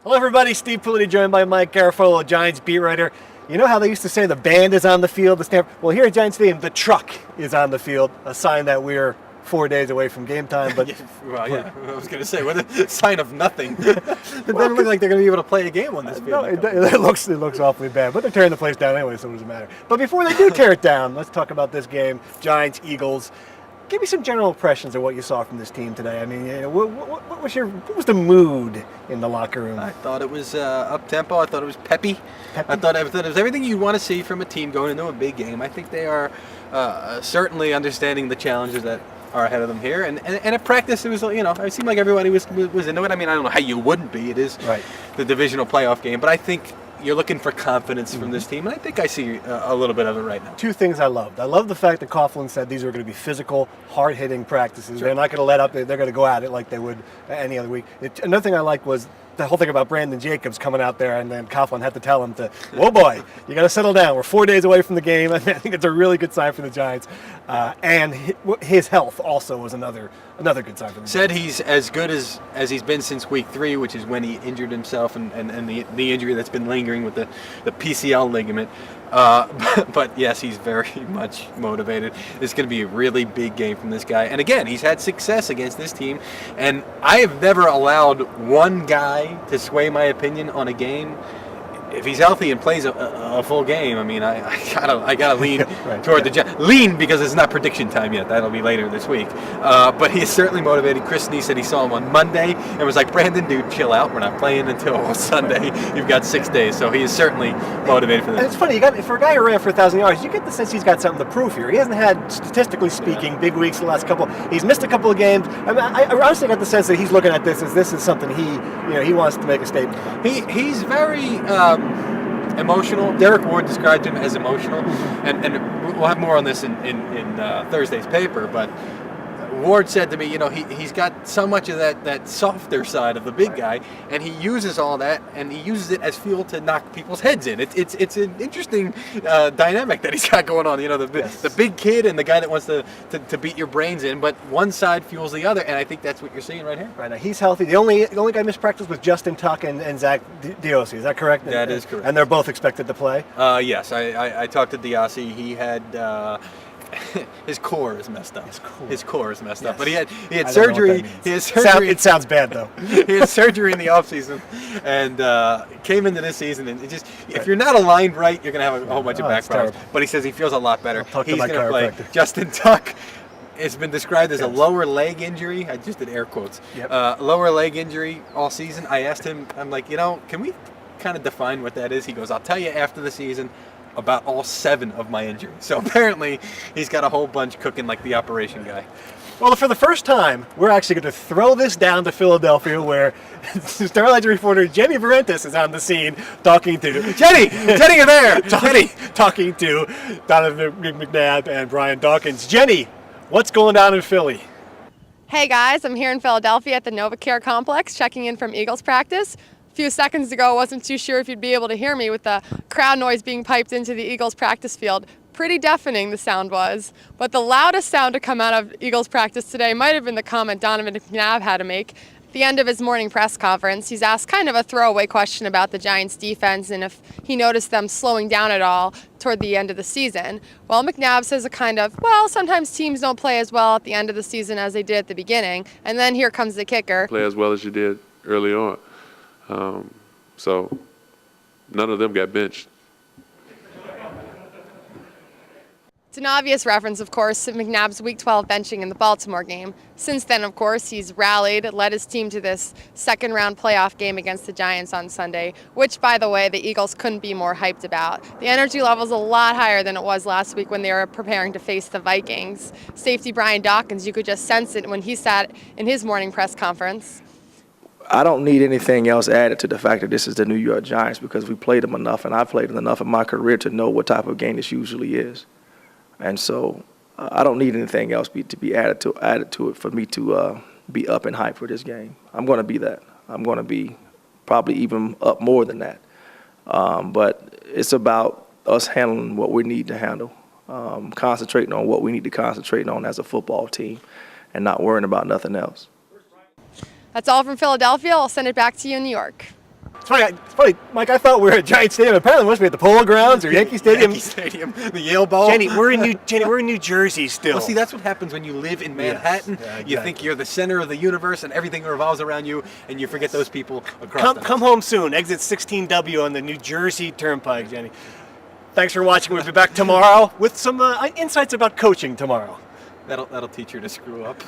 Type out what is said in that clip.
Hello, everybody. Steve Politi, joined by Mike Garafolo, Giants beat writer. You know how they used to say the band is on the field? Well, here at Giants Stadium, the truck is on the field, a sign that we're 4 days away from game time. But I was going to say, what a sign of nothing. It doesn't look like they're going to be able to play a game on this field. No, it looks awfully bad, but they're tearing the place down anyway, so it doesn't matter. But before they do tear it down, let's talk about this game, Giants-Eagles. Give me some general impressions of what you saw from this team today. I mean, what was the mood in the locker room? I thought it was up tempo. I thought it was peppy. I thought it was everything you want to see from a team going into a big game. I think they are certainly understanding the challenges that are ahead of them here. And at practice, it was, it seemed like everybody was into it. I mean, I don't know how you wouldn't be. It is the divisional playoff game, but I think you're looking for confidence from this team, and I think I see a little bit of it right now. Two things I loved. I love the fact that Coughlin said these are going to be physical, hard-hitting practices. Sure. They're not going to let up. They're going to go at it like they would any other week. Another thing I liked was the whole thing about Brandon Jacobs coming out there, and then Coughlin had to tell him to, whoa, boy, you got to settle down. We're 4 days away from the game. I think it's a really good sign for the Giants. And his health also was another good sign for the Said Giants. He's as good as he's been since week 3, which is when he injured himself, and the injury that's been lingering with the PCL ligament. But yes, he's very much motivated. It's going to be a really big game from this guy. And again, he's had success against this team, and I have never allowed one guy to sway my opinion on a game. If he's healthy and plays a full game, I mean, I gotta lean toward the Giants. Lean because it's not prediction time yet. That'll be later this week. But he is certainly motivated. Chris Nee said he saw him on Monday and was like, "Brandon, dude, chill out. We're not playing until Sunday. You've got 6 days." So he is certainly motivated for this. And it's funny, for a guy who ran for 1,000 yards, you get the sense he's got something to prove here. He hasn't had, statistically speaking, big weeks the last couple. He's missed a couple of games. I mean, I honestly got the sense that he's looking at this as something he wants to make a statement. He's very emotional. Derek Ward described him as emotional, and we'll have more on this in Thursday's paper, but Ward said to me, he's got so much of that softer side of the big guy, and he uses all that, and he uses it as fuel to knock people's heads in. It's an interesting dynamic that he's got going on. The big kid and the guy that wants to beat your brains in, but one side fuels the other, and I think that's what you're seeing right here. Right now, he's healthy. The only guy missed practice was Justin Tuck and Zach Diossi. Is that correct? That is correct. And they're both expected to play? Yes, I talked to Diossi. He had his core is messed up. His core is messed up. But he had surgery. It sounds bad though. He had surgery in the offseason and came into this season, and if you're not aligned right, you're gonna have a whole bunch of back problems. But he says he feels a lot better. He's gonna play. Justin Tuck. It's been described as a lower leg injury. I just did air quotes. Yep. Lower leg injury all season. I asked him, I'm like, can we kind of define what that is? He goes, I'll tell you after the season about all 7 of my injuries. So apparently he's got a whole bunch cooking like the operation guy. Well, for the first time, we're actually going to throw this down to Philadelphia, where Star Ledger reporter Jenny Vrentas is on the scene talking to Jenny, you're there. talking to Donovan McNabb and Brian Dawkins. Jenny, what's going on in Philly? Hey guys, I'm here in Philadelphia at the NovaCare complex, checking in from Eagles practice. A few seconds ago, I wasn't too sure if you'd be able to hear me with the crowd noise being piped into the Eagles practice field. Pretty deafening the sound was. But the loudest sound to come out of Eagles practice today might have been the comment Donovan McNabb had to make. At the end of his morning press conference, he's asked kind of a throwaway question about the Giants' defense and if he noticed them slowing down at all toward the end of the season. Well, McNabb says sometimes teams don't play as well at the end of the season as they did at the beginning. And then here comes the kicker. Play as well as you did early on. So none of them got benched. It's an obvious reference, of course, to McNabb's Week 12 benching in the Baltimore game. Since then, of course, he's rallied, led his team to this second-round playoff game against the Giants on Sunday, which, by the way, the Eagles couldn't be more hyped about. The energy level's a lot higher than it was last week when they were preparing to face the Vikings. Safety Brian Dawkins, you could just sense it when he sat in his morning press conference. I don't need anything else added to the fact that this is the New York Giants, because we played them enough, and I've played them enough in my career to know what type of game this usually is. And so I don't need anything else to be added to it for me to be up and hype for this game. I'm going to be that. I'm going to be probably even up more than that. But it's about us handling what we need to handle, concentrating on what we need to concentrate on as a football team, and not worrying about nothing else. That's all from Philadelphia. I'll send it back to you in New York. It's funny, Mike. I thought we were at Giant Stadium. Apparently, we must be at the Polo Grounds or Yankee Stadium. Yankee Stadium, the Yale Bowl. Jenny, we're in New Jersey still. Well, see, that's what happens when you live in Manhattan. Yeah, You think you're the center of the universe and everything revolves around you, and you forget those people across Come home soon. Exit 16W on the New Jersey Turnpike, Jenny. Thanks for watching. We'll be back tomorrow with some insights about coaching tomorrow. That'll teach her to screw up.